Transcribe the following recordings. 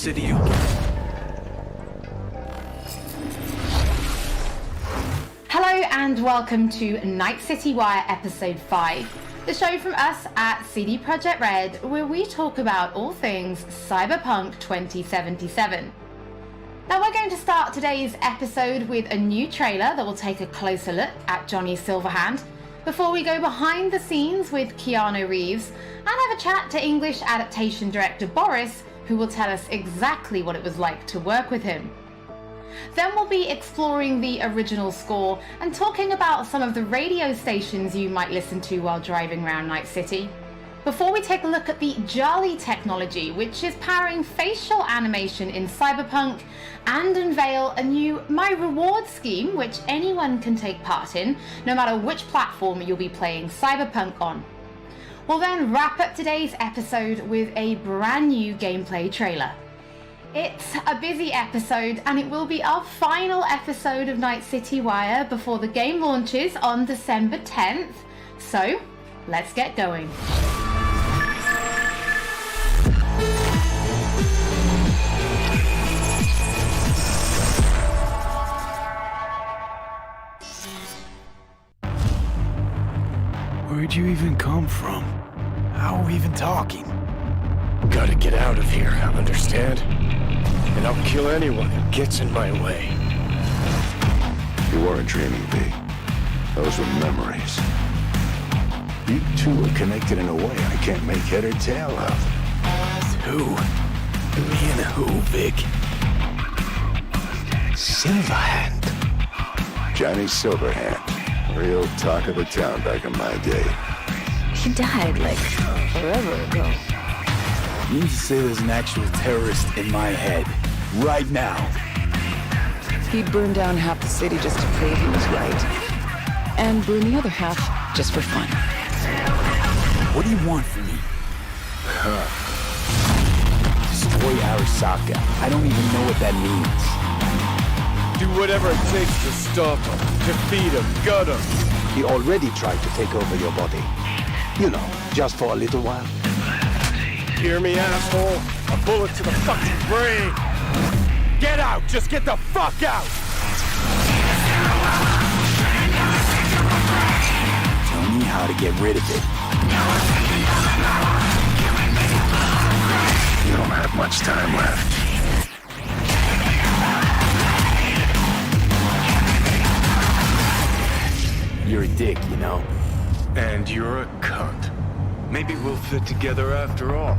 City again. Hello and welcome to Night City Wire Episode 5, the show from us at CD Projekt Red, where we talk about all things Cyberpunk 2077. Now we're going to start today's episode with a new trailer that will take a closer look at Johnny Silverhand, before we go behind the scenes with Keanu Reeves and have a chat to English adaptation director Boris, who will tell us exactly what it was like to work with him. Then we'll be exploring the original score and talking about some of the radio stations you might listen to while driving around Night City, before we take a look at the Jolly technology, which is powering facial animation in Cyberpunk, and unveil a new My Reward scheme which anyone can take part in, no matter which platform you'll be playing Cyberpunk on. We'll then wrap up today's episode with a brand new gameplay trailer. It's a busy episode, and it will be our final episode of Night City Wire before the game launches on December 10th. So, let's get going. Where'd you even come from? How are we even talking? Gotta get out of here, understand? And I'll kill anyone who gets in my way. You weren't dreaming, V. Those were memories. You two are connected in a way I can't make head or tail of. Who? Me and who, Vic? Silverhand. Johnny Silverhand. Real talk of the town back in my day. He died, like, forever ago. You need to say there's an actual terrorist in my head. Right now. He burned down half the city just to prove he was right. And burned the other half just for fun. What do you want from me? Destroy Arasaka. I don't even know what that means. Do whatever it takes to stop him, defeat him, gut him. He already tried to take over your body. You know, just for a little while. Hear me, asshole? A bullet to the fucking brain! Get out! Just get the fuck out! Tell me how to get rid of it. You don't have much time left. You're a dick, you know? And you're a cunt. Maybe we'll fit together after all.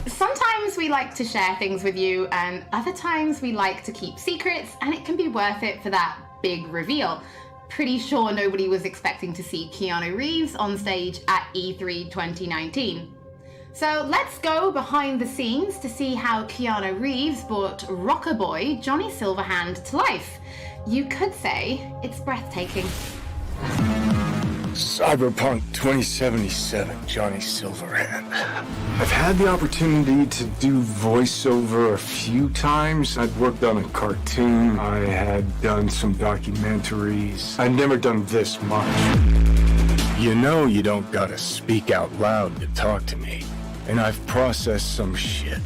Sometimes we like to share things with you, and other times we like to keep secrets, and it can be worth it for that big reveal. Pretty sure nobody was expecting to see Keanu Reeves on stage at E3 2019. So let's go behind the scenes to see how Keanu Reeves brought rocker boy Johnny Silverhand to life. You could say it's breathtaking. Cyberpunk 2077, Johnny Silverhand. I've had the opportunity to do voiceover a few times. I'd worked on a cartoon. I had done some documentaries. I'd never done this much. You know you don't gotta speak out loud to talk to me. And I've processed some shit.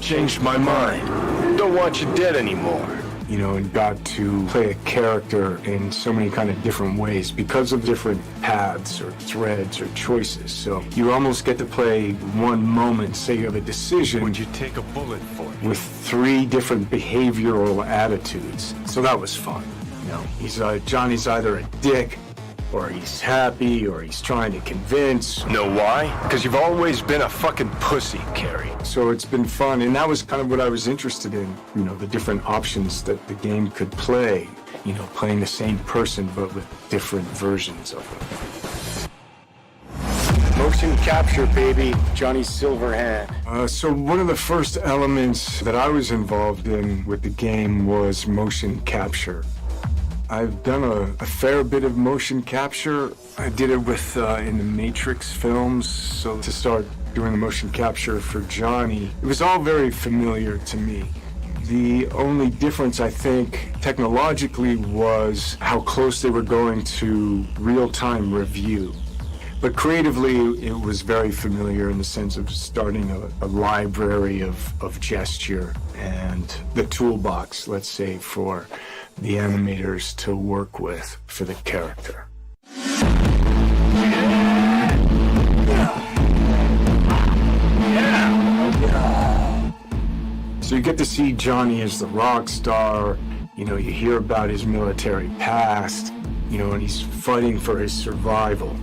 Changed my mind. Don't want you dead anymore. You know, and got to play a character in so many kind of different ways because of different paths or threads or choices. So you almost get to play one moment, say you have a decision. Would you take a bullet for me? With 3 different behavioral attitudes. So that was fun. You know, Johnny's either a dick, or he's happy, or he's trying to convince. Know why? Because you've always been a fucking pussy, Carrie. So it's been fun, and that was kind of what I was interested in. You know, the different options that the game could play. You know, playing the same person, but with different versions of them. Motion capture, baby. Johnny Silverhand. So one of the first elements that I was involved in with the game was motion capture. I've done a fair bit of motion capture. I did it with in the Matrix films, so to start doing the motion capture for Johnny, it was all very familiar to me. The only difference, I think, technologically was how close they were going to real-time review. But creatively, it was very familiar in the sense of starting a library of gesture and the toolbox, let's say, for the animators to work with for the character. So you get to see Johnny as the rock star, you know, you hear about his military past, you know, and he's fighting for his survival.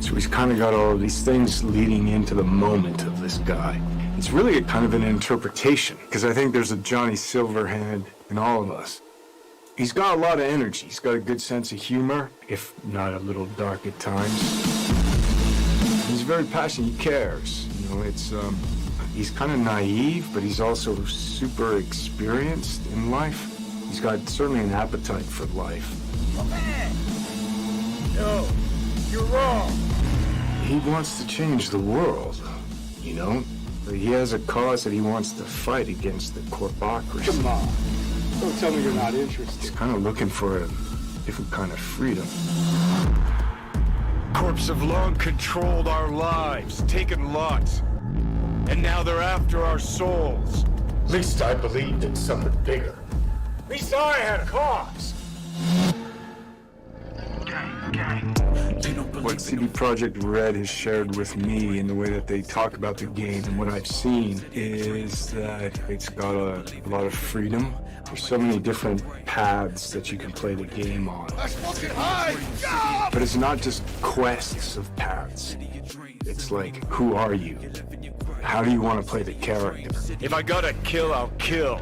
So he's kind of got all of these things leading into the moment of this guy. It's really a kind of an interpretation, because I think there's a Johnny Silverhand in all of us. He's got a lot of energy, he's got a good sense of humor, if not a little dark at times. He's very passionate, he cares, you know, he's kind of naive, but he's also super experienced in life. He's got certainly an appetite for life. Oh, man! No, you're wrong. He wants to change the world, you know? He has a cause that he wants to fight against the corpocracy. Come on. Don't tell me you're not interested. He's kind of looking for a different kind of freedom. Corps have long controlled our lives, taken lots. And now they're after our souls. At least I believed in something bigger. At least I had a cause. What CD Projekt Red has shared with me in the way that they talk about the game and what I've seen is that it's got a lot of freedom. There's so many different paths that you can play the game on. But it's not just quests of paths. It's like, who are you? How do you want to play the character? If I gotta kill, I'll kill.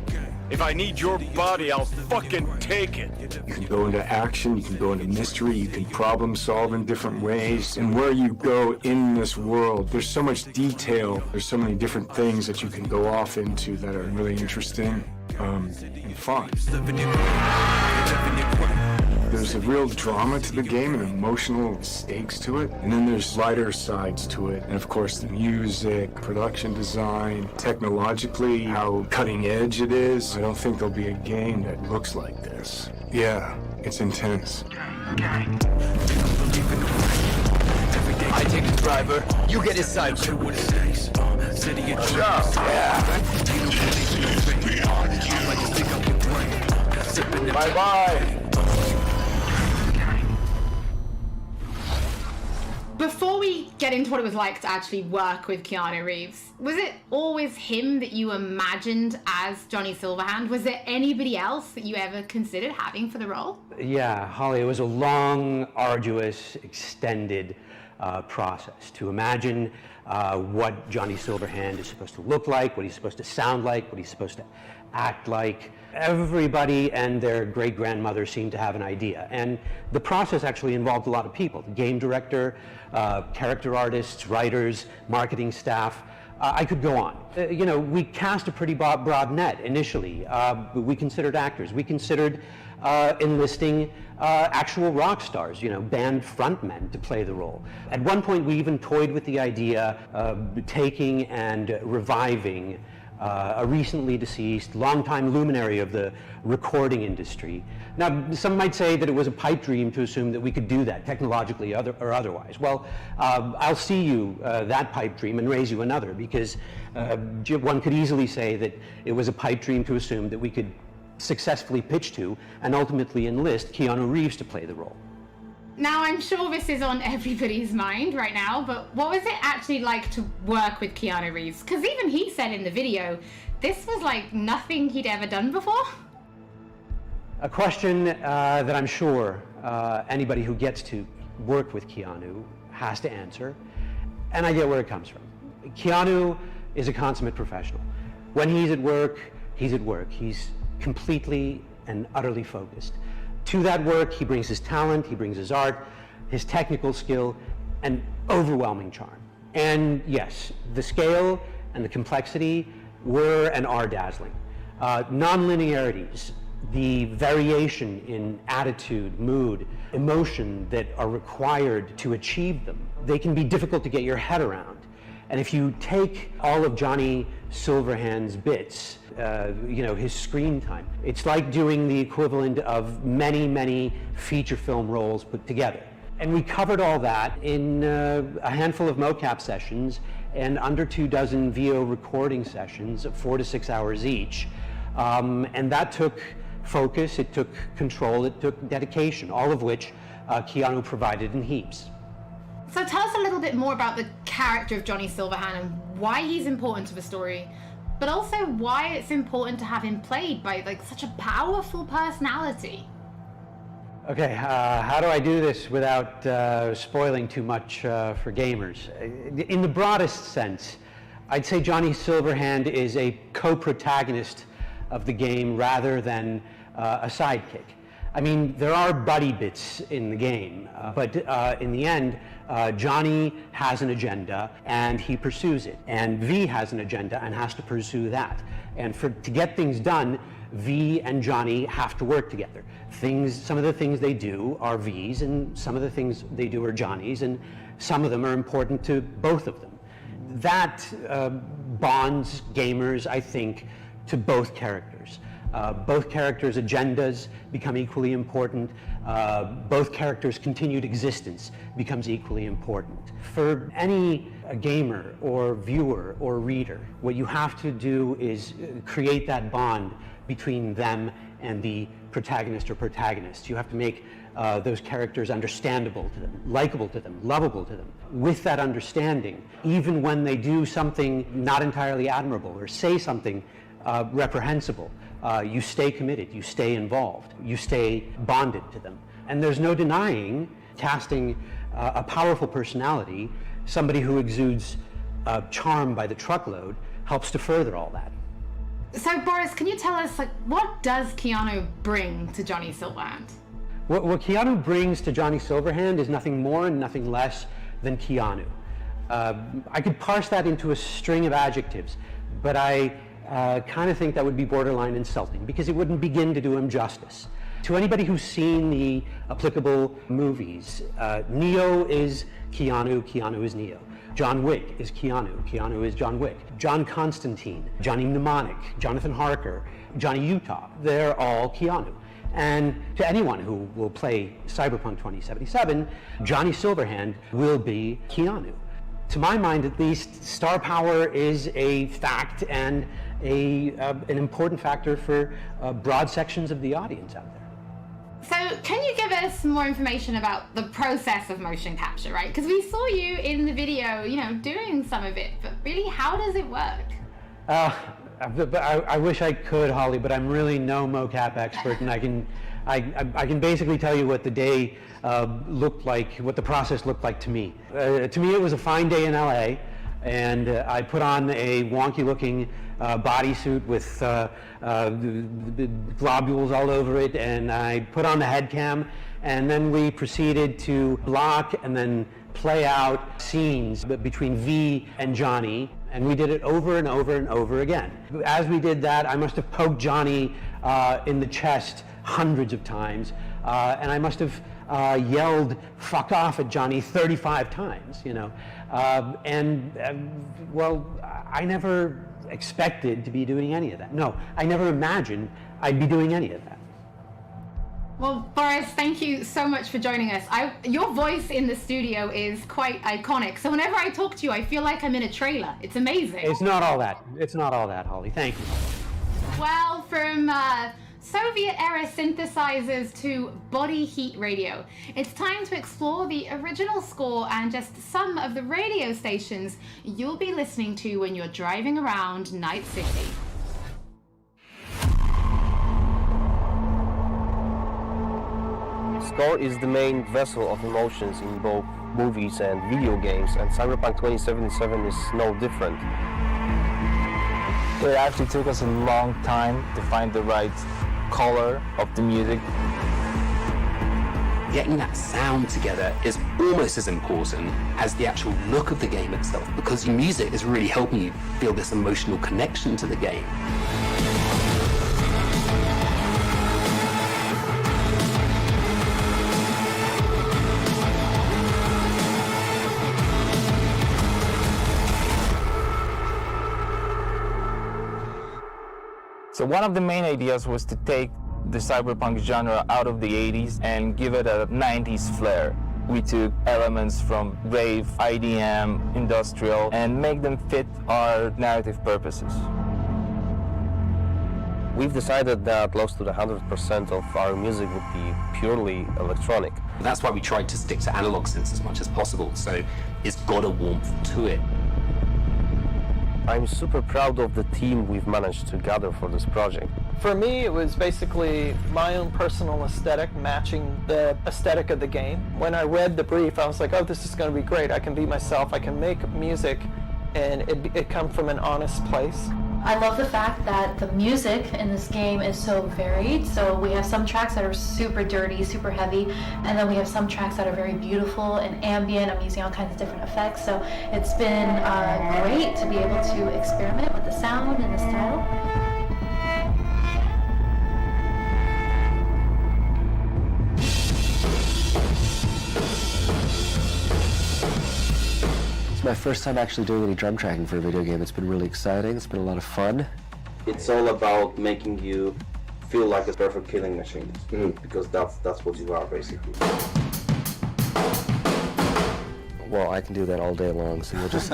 If I need your body, I'll fucking take it. You can go into action, you can go into mystery, you can problem solve in different ways. And where you go in this world, there's so much detail, there's so many different things that you can go off into that are really interesting and fun. There's a real drama to the game and emotional stakes to it. And then there's lighter sides to it. And of course, the music, production design, technologically, how cutting edge it is. I don't think there'll be a game that looks like this. Yeah, it's intense. I take the driver, you get his side. Bye-bye. Before we get into what it was like to actually work with Keanu Reeves, was it always him that you imagined as Johnny Silverhand? Was there anybody else that you ever considered having for the role? Yeah, Holly, it was a long, arduous, extended process to imagine what Johnny Silverhand is supposed to look like, what he's supposed to sound like, what he's supposed to act like. Everybody and their great-grandmother seemed to have an idea. And the process actually involved a lot of people. The game director, character artists, writers, marketing staff. I could go on. You know, we cast a pretty broad net initially. We considered actors. We considered enlisting actual rock stars, you know, band frontmen to play the role. At one point, we even toyed with the idea of taking and reviving a recently deceased, longtime luminary of the recording industry. Now, some might say that it was a pipe dream to assume that we could do that technologically or otherwise. Well, I'll see you that pipe dream and raise you another, because one could easily say that it was a pipe dream to assume that we could successfully pitch to and ultimately enlist Keanu Reeves to play the role. Now, I'm sure this is on everybody's mind right now, but what was it actually like to work with Keanu Reeves? Because even he said in the video, this was like nothing he'd ever done before. A question that I'm sure anybody who gets to work with Keanu has to answer, and I get where it comes from. Keanu is a consummate professional. When he's at work, he's at work. He's completely and utterly focused. To that work, he brings his talent, he brings his art, his technical skill, and overwhelming charm. And yes, the scale and the complexity were and are dazzling. Non-linearities, the variation in attitude, mood, emotion that are required to achieve them, they can be difficult to get your head around. And if you take all of Johnny Silverhand's bits, you know, his screen time, it's like doing the equivalent of many, many feature film roles put together. And we covered all that in a handful of mocap sessions and under 24 VO recording sessions of 4 to 6 hours each. And that took focus, it took control, it took dedication, all of which Keanu provided in heaps. So tell us a little bit more about the character of Johnny Silverhand and why he's important to the story, but also why it's important to have him played by like such a powerful personality. Okay, how do I do this without spoiling too much for gamers? In the broadest sense, I'd say Johnny Silverhand is a co-protagonist of the game rather than a sidekick. I mean, there are buddy bits in the game, but in the end, Johnny has an agenda and he pursues it, and V has an agenda and has to pursue that. And to get things done, V and Johnny have to work together. Some of the things they do are V's, and some of the things they do are Johnny's, and some of them are important to both of them. That bonds gamers, I think, to both characters. Both characters' agendas become equally important. Both characters' continued existence becomes equally important. For any gamer or viewer or reader, what you have to do is create that bond between them and the protagonist or protagonists. You have to make those characters understandable to them, likable to them, lovable to them. With that understanding, even when they do something not entirely admirable or say something reprehensible, you stay committed, you stay involved, you stay bonded to them. And there's no denying casting a powerful personality, somebody who exudes charm by the truckload, helps to further all that. So Boris, can you tell us, like, what does Keanu bring to Johnny Silverhand? What Keanu brings to Johnny Silverhand is nothing more and nothing less than Keanu. I could parse that into a string of adjectives, but I kind of think that would be borderline insulting because it wouldn't begin to do him justice. To anybody who's seen the applicable movies, Neo is Keanu, Keanu is Neo. John Wick is Keanu, Keanu is John Wick. John Constantine, Johnny Mnemonic, Jonathan Harker, Johnny Utah, they're all Keanu. And to anyone who will play Cyberpunk 2077, Johnny Silverhand will be Keanu. To my mind, at least, star power is a fact and an important factor for broad sections of the audience out there. So can you give us more information about the process of motion capture, right? Because we saw you in the video, doing some of it, but really, how does it work? I wish I could, Holly, but I'm really no mocap expert, and I can basically tell you what the day looked like, what the process looked like to me. To me, it was a fine day in LA, and I put on a wonky-looking bodysuit with globules all over it, and I put on the head cam, and then we proceeded to block and then play out scenes between V and Johnny, and we did it over and over and over again. As we did that, I must have poked Johnny in the chest hundreds of times, and I must have yelled "fuck off" at Johnny 35 times, well, I never expected to be doing any of that. No, I never imagined I'd be doing any of that. Well, Boris, thank you so much for joining us. Your voice in the studio is quite iconic. So whenever I talk to you, I feel like I'm in a trailer. It's amazing. It's not all that. It's not all that, Holly. Thank you. Well, from Soviet-era synthesizers to body heat radio, it's time to explore the original score and just some of the radio stations you'll be listening to when you're driving around Night City. Score is the main vessel of emotions in both movies and video games, and Cyberpunk 2077 is no different. It actually took us a long time to find the right color of the music. Getting that sound together is almost as important as the actual look of the game itself, because your music is really helping you feel this emotional connection to the game. So one of the main ideas was to take the cyberpunk genre out of the 80s and give it a 90s flair. We took elements from rave, IDM, industrial, and make them fit our narrative purposes. We've decided that close to the 100% of our music would be purely electronic. That's why we tried to stick to analog synths as much as possible, so it's got a warmth to it. I'm super proud of the team we've managed to gather for this project. For me, it was basically my own personal aesthetic matching the aesthetic of the game. When I read the brief, I was like, oh, this is going to be great. I can be myself. I can make music, and it comes from an honest place. I love the fact that the music in this game is so varied. So we have some tracks that are super dirty, super heavy, and then we have some tracks that are very beautiful and ambient. I'm using all kinds of different effects. So it's been great to be able to experiment with the sound and the style. It's my first time actually doing any drum tracking for a video game. It's been really exciting. It's been a lot of fun. It's all about making you feel like a perfect killing machine, because that's what you are basically. Well, I can do that all day long, so you'll just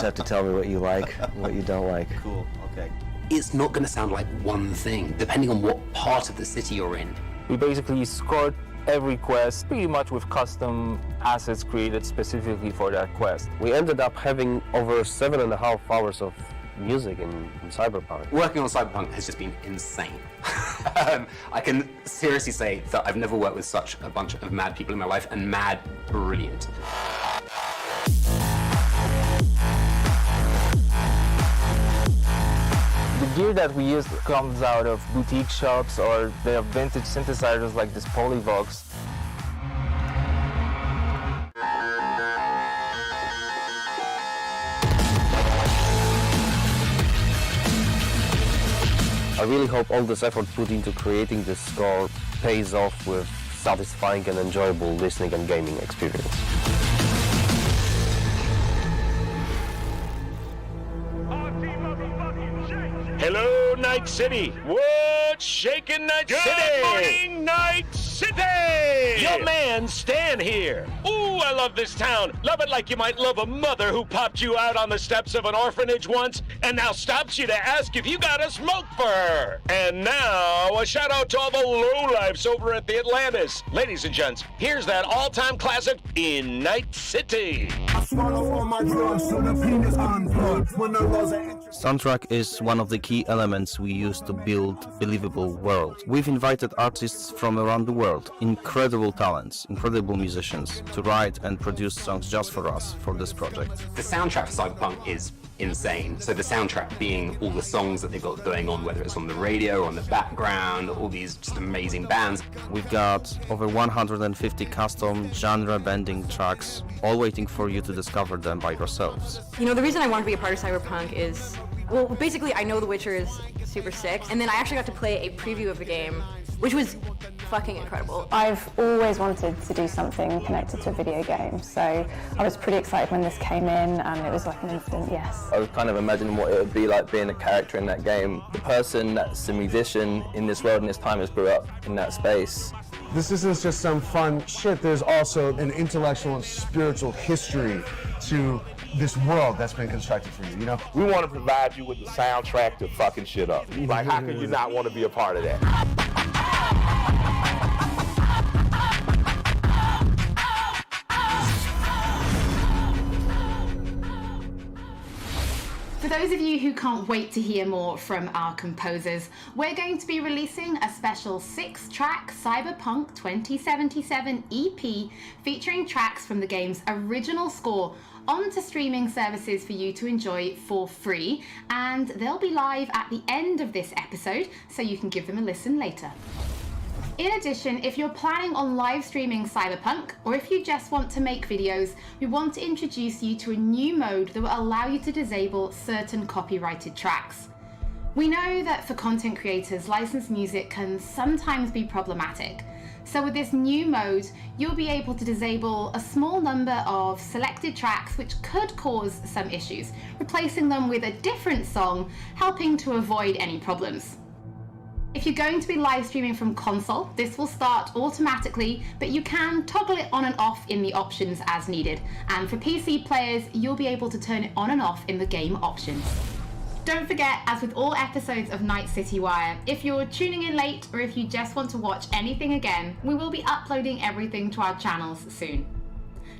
have to tell me what you like, what you don't like. Cool. Okay. It's not going to sound like one thing, depending on what part of the city you're in. We basically scored every quest pretty much with custom assets created specifically for that quest. We ended up having over 7.5 hours of music in Cyberpunk. Working on Cyberpunk has just been insane. I can seriously say that I've never worked with such a bunch of mad people in my life, and mad brilliant. The gear that we use comes out of boutique shops, or they have vintage synthesizers like this Polyvox. I really hope all this effort put into creating this score pays off with satisfying and enjoyable listening and gaming experience. Hello, Night City. What's shaking, Night City? Good morning, Night City! Your man, Stan here. Ooh, I love this town. Love it like you might love a mother who popped you out on the steps of an orphanage once and now stops you to ask if you got a smoke for her. And now, a shout out to all the lowlifes over at the Atlantis. Ladies and gents, here's that all-time classic in Night City. Soundtrack is one of the key elements we use to build believable world. We've invited artists from around the world, incredible talents, incredible musicians, to write and produce songs just for us for this project. The soundtrack for Cyberpunk is insane. So the soundtrack being all the songs that they've got going on, whether it's on the radio or on the background, all these just amazing bands. We've got over 150 custom genre-bending tracks, all waiting for you to discover them by yourselves. You know, the reason I wanted to be a part of Cyberpunk is, well, basically I know The Witcher is super sick, and then I actually got to play a preview of the game, which was fucking incredible. I've always wanted to do something connected to a video game, so I was pretty excited when this came in, and it was like an instant yes. I was kind of imagining what it would be like being a character in that game. The person that's a musician in this world and this time has grew up in that space. This isn't just some fun shit, there's also an intellectual and spiritual history to this world that's been constructed for you, you know? We want to provide you with the soundtrack to fucking shit up. Like, how could you not want to be a part of that? For those of you who can't wait to hear more from our composers, we're going to be releasing a special 6-track Cyberpunk 2077 EP featuring tracks from the game's original score onto streaming services for you to enjoy for free, and they'll be live at the end of this episode, so you can give them a listen later. In addition, if you're planning on live streaming Cyberpunk, or if you just want to make videos, we want to introduce you to a new mode that will allow you to disable certain copyrighted tracks. We know that for content creators, licensed music can sometimes be problematic. So with this new mode, you'll be able to disable a small number of selected tracks which could cause some issues, replacing them with a different song, helping to avoid any problems. If you're going to be live streaming from console, this will start automatically, but you can toggle it on and off in the options as needed. And for PC players, you'll be able to turn it on and off in the game options. Don't forget, as with all episodes of Night City Wire, if you're tuning in late or if you just want to watch anything again, we will be uploading everything to our channels soon.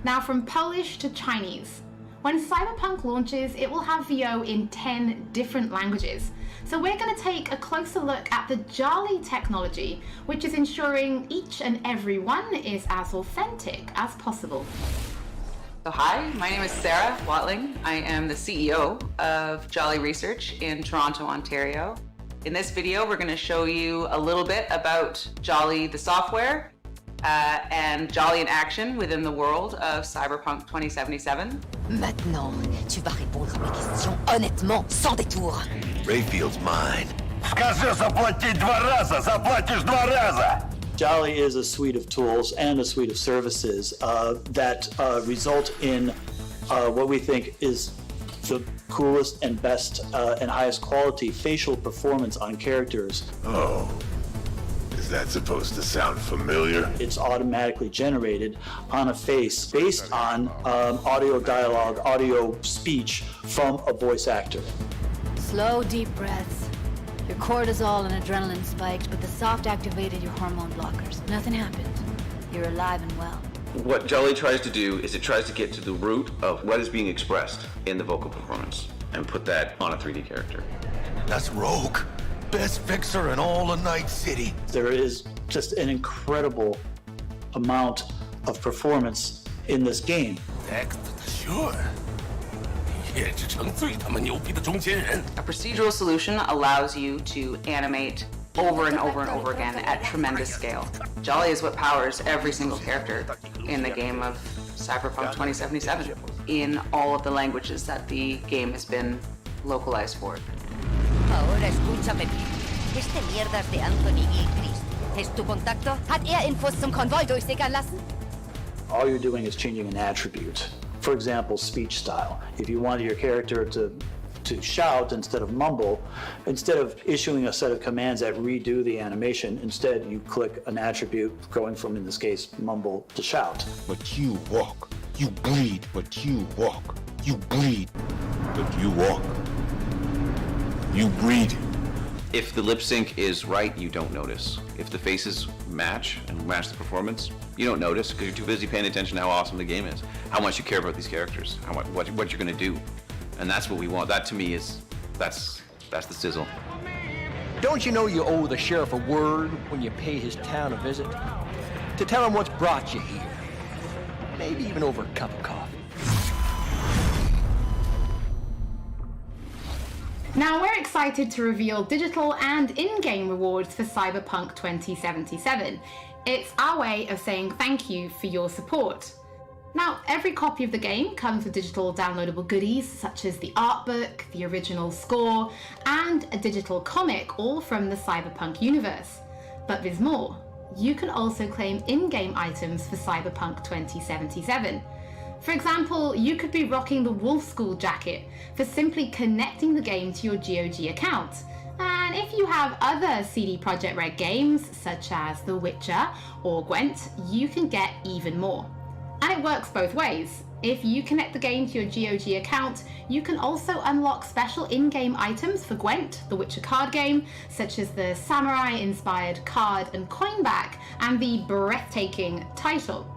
Now, from Polish to Chinese. When Cyberpunk launches, it will have VO in 10 different languages. So we're going to take a closer look at the Jolly technology, which is ensuring each and every one is as authentic as possible. So hi, my name is Sarah Watling. I am the CEO of Jolly Research in Toronto, Ontario. In this video, we're going to show you a little bit about Jolly the software and Jolly in action within the world of Cyberpunk 2077. Maintenant, tu vas répondre à mes questions honnêtement, sans détour. Rayfield's mine. Скажи заплатить 2 раза, заплатишь 2 раза! Jolly is a suite of tools and a suite of services that result in what we think is the coolest and best and highest quality facial performance on characters. Oh. Is that supposed to sound familiar? It's automatically generated on a face based on audio dialogue, audio speech from a voice actor. Slow, deep breaths. Your cortisol and adrenaline spiked, but the soft activated your hormone blockers. Nothing happened. You're alive and well. What Jolly tries to do is it tries to get to the root of what is being expressed in the vocal performance and put that on a 3D character. That's Rogue. Best fixer in all of Night City. There is just an incredible amount of performance in this game. Sure. A procedural solution allows you to animate over and over and over again at tremendous scale. Jolly is what powers every single character in the game of Cyberpunk 2077 in all of the languages that the game has been localized for. Ahora escúchame bien. Este mierdas de Anthony Gilchrist. ¿Es tu contacto? Hat Infos zum Konvoi durchsickern lassen? All you're doing is changing an attribute. For example, speech style. If you wanted your character to shout instead of mumble, instead of issuing a set of commands that redo the animation, instead you click an attribute going from, in this case, mumble to shout. But you walk. You bleed, but you walk. You bleed, but you walk. You breathe. If the lip sync is right, you don't notice. If the faces match and match the performance, you don't notice because you're too busy paying attention to how awesome the game is, how much you care about these characters, what you're going to do. And that's what we want. That to me is, that's the sizzle. Don't you know you owe the sheriff a word when you pay his town a visit? To tell him what's brought you here. Maybe even over a cup of coffee. Now we're excited to reveal digital and in-game rewards for Cyberpunk 2077. It's our way of saying thank you for your support. Now, every copy of the game comes with digital downloadable goodies such as the art book, the original score, and a digital comic, all from the Cyberpunk universe. But there's more. You can also claim in-game items for Cyberpunk 2077. For example, you could be rocking the Wolf School jacket for simply connecting the game to your GOG account. And if you have other CD Projekt Red games, such as The Witcher or Gwent, you can get even more. And it works both ways. If you connect the game to your GOG account, you can also unlock special in-game items for Gwent, the Witcher card game, such as the samurai-inspired card and coin back, and the breathtaking title.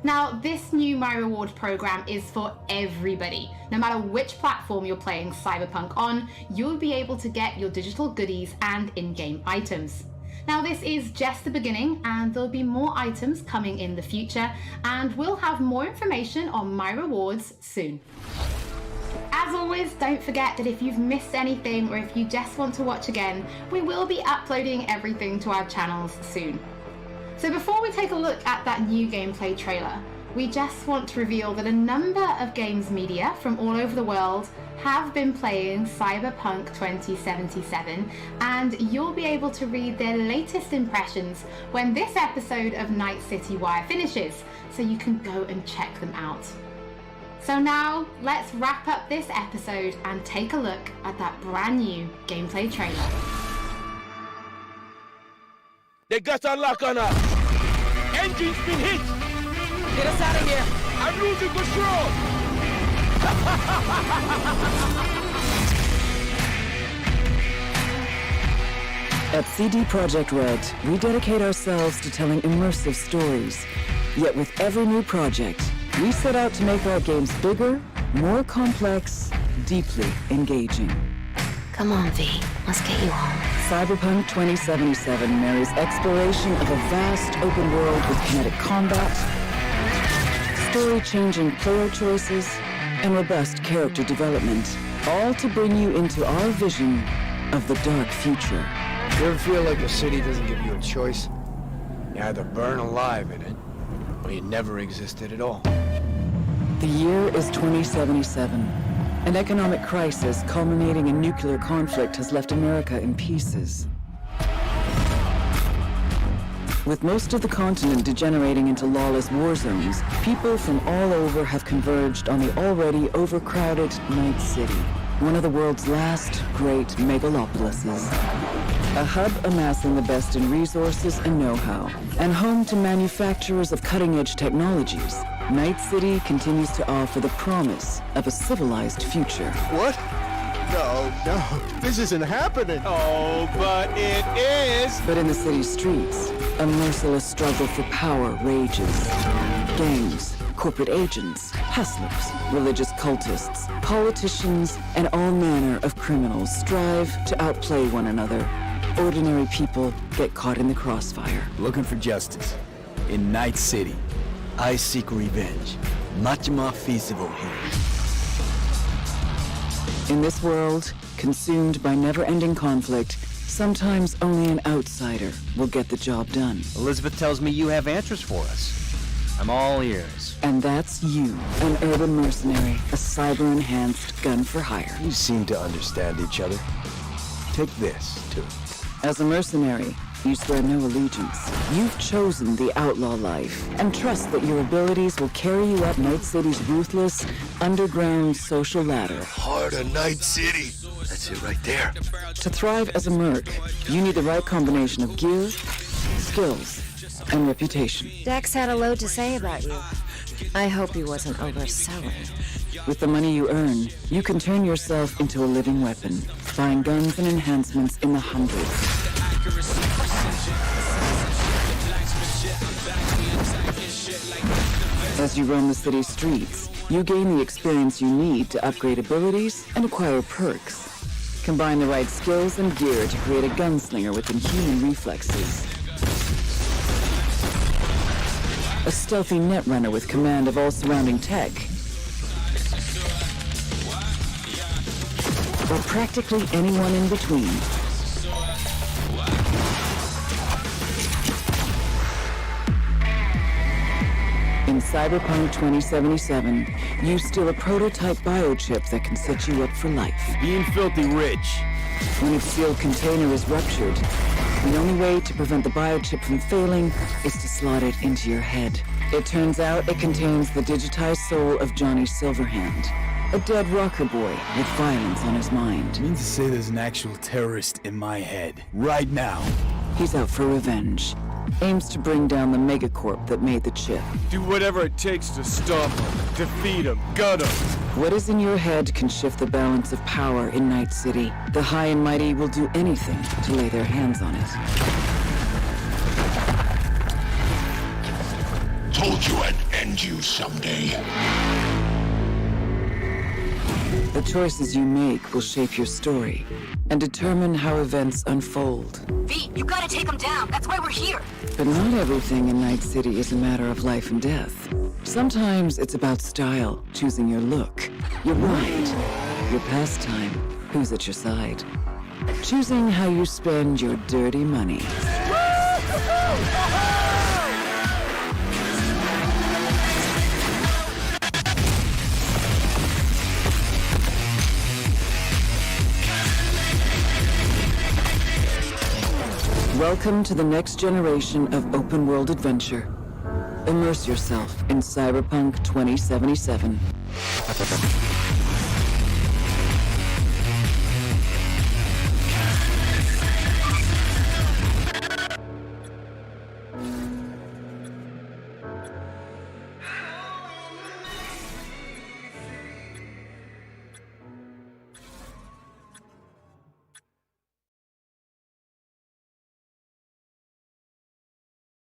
Now, this new My Reward program is for everybody. No matter which platform you're playing Cyberpunk on, you'll be able to get your digital goodies and in-game items. Now, this is just the beginning, and there'll be more items coming in the future, and we'll have more information on My Rewards soon. As always, don't forget that if you've missed anything or if you just want to watch again, we will be uploading everything to our channels soon. So before we take a look at that new gameplay trailer, we just want to reveal that a number of games media from all over the world have been playing Cyberpunk 2077, and you'll be able to read their latest impressions when this episode of Night City Wire finishes, so you can go and check them out. So now, let's wrap up this episode and take a look at that brand new gameplay trailer. They got a lock on us. Engine's been hit. Get us out of here. I'm losing control. At CD Projekt Red, we dedicate ourselves to telling immersive stories. Yet with every new project, we set out to make our games bigger, more complex, deeply engaging. Come on, V. Let's get you home. Cyberpunk 2077 marries exploration of a vast open world with kinetic combat, story-changing player choices, and robust character development, all to bring you into our vision of the dark future. You ever feel like a city doesn't give you a choice? You either burn alive in it, or you never existed at all. The year is 2077. An economic crisis culminating in nuclear conflict has left America in pieces. With most of the continent degenerating into lawless war zones, people from all over have converged on the already overcrowded Night City, one of the world's last great megalopolises. A hub amassing the best in resources and know-how, and home to manufacturers of cutting-edge technologies, Night City continues to offer the promise of a civilized future. What? No, this isn't happening. Oh, but it is. But in the city's streets, a merciless struggle for power rages. Gangs, corporate agents, hustlers, religious cultists, politicians, and all manner of criminals strive to outplay one another. Ordinary people get caught in the crossfire. Looking for justice. In Night City, I seek revenge. Much more feasible here. In this world, consumed by never-ending conflict, sometimes only an outsider will get the job done. Elizabeth tells me you have answers for us. I'm all ears. And that's you, an urban mercenary, a cyber-enhanced gun for hire. You seem to understand each other. Take this, too. As a mercenary, you swear no allegiance. You've chosen the outlaw life and trust that your abilities will carry you up Night City's ruthless, underground social ladder. Heart of Night City. That's it right there. To thrive as a merc, you need the right combination of gear, skills, and reputation. Dex had a load to say about you. I hope he wasn't overselling. With the money you earn, you can turn yourself into a living weapon, buying guns and enhancements in the hundreds. As you roam the city's streets, you gain the experience you need to upgrade abilities and acquire perks. Combine the right skills and gear to create a gunslinger with inhuman reflexes. A stealthy netrunner with command of all surrounding tech. Or practically anyone in between. In Cyberpunk 2077, you steal a prototype biochip that can set you up for life. Being filthy rich. When its sealed container is ruptured, the only way to prevent the biochip from failing is to slot it into your head. It turns out it contains the digitized soul of Johnny Silverhand, a dead rocker boy with violence on his mind. You mean to say there's an actual terrorist in my head, right now? He's out for revenge. Aims to bring down the megacorp that made the chip. Do whatever it takes to stop him, defeat him, gut him. What is in your head can shift the balance of power in Night City. The high and mighty will do anything to lay their hands on it. Told you I'd end you someday. The choices you make will shape your story and determine how events unfold. V, you gotta take him down. That's why we're here. But not everything in Night City is a matter of life and death. Sometimes it's about style, choosing your look, your ride, your pastime, who's at your side. Choosing how you spend your dirty money. Welcome to the next generation of open-world adventure. Immerse yourself in Cyberpunk 2077.